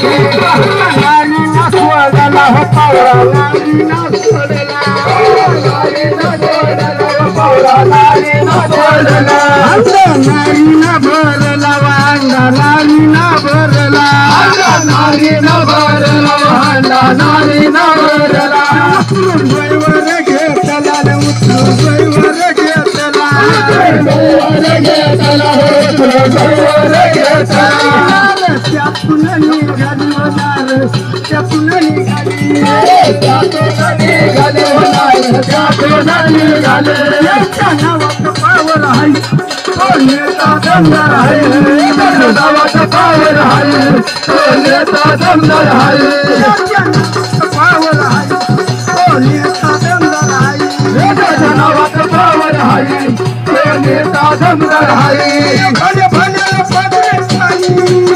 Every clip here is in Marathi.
नारीना सोडला हो पावरा नारीना सोडला नारीना सोडला नारीना भरला वांडा नारीना भरला नारीना भरला वांडा नारीना भरला उचलून बैवर घेतला उचलून बैवर घेतला त्यातून निघाली होणार त्यातून निघाली त्यातून निघाले याच्या नावात पावर आहे तो नेता दमदार आहे नावात पावर आहे तो नेता दमदार आहे याच्या नावात पावर आहे तो नेता दमदार आहे याच्या नावात पावर आहे तो नेता दमदार आहे भले भले पदरे पाणी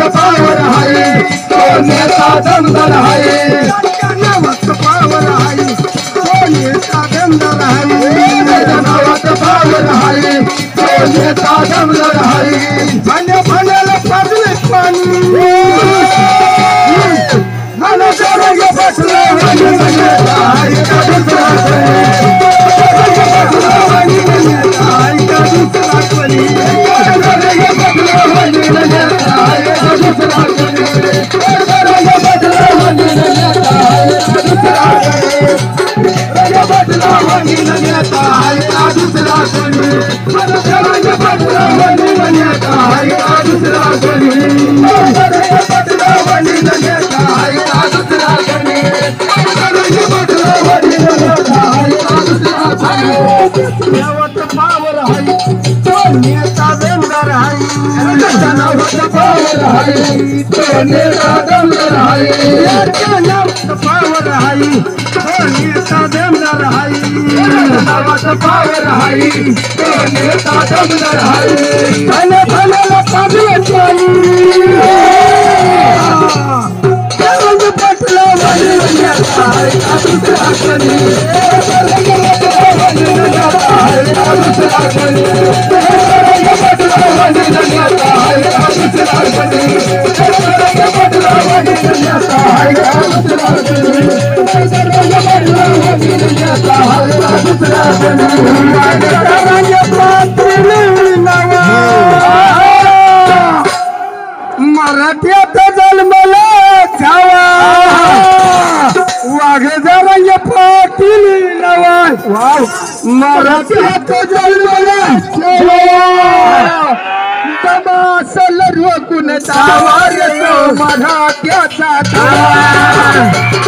पावर आहे तो नेता दमदार आहे नावात पावर आहे तो नेता दमदार आहे नावात पावर आहे तो नेता दमदार आहे भांड्या भांड्याला पाजले पाणी मला जरग बसला पावर आहे तो नेता दमदार आहे पावर आहे तो नेता दमदार आहे पावर आहे तो नेता दमदार आहे पावर आहे तो नेता दमदार आहे भले भले पाजले पाणी पटला मराठ्यात जन्मला छावा वाघेदारांच्या पाटील नवा मराठ्यात जन्मला दमासल रोखून तावार तो मराठ्याचा तावा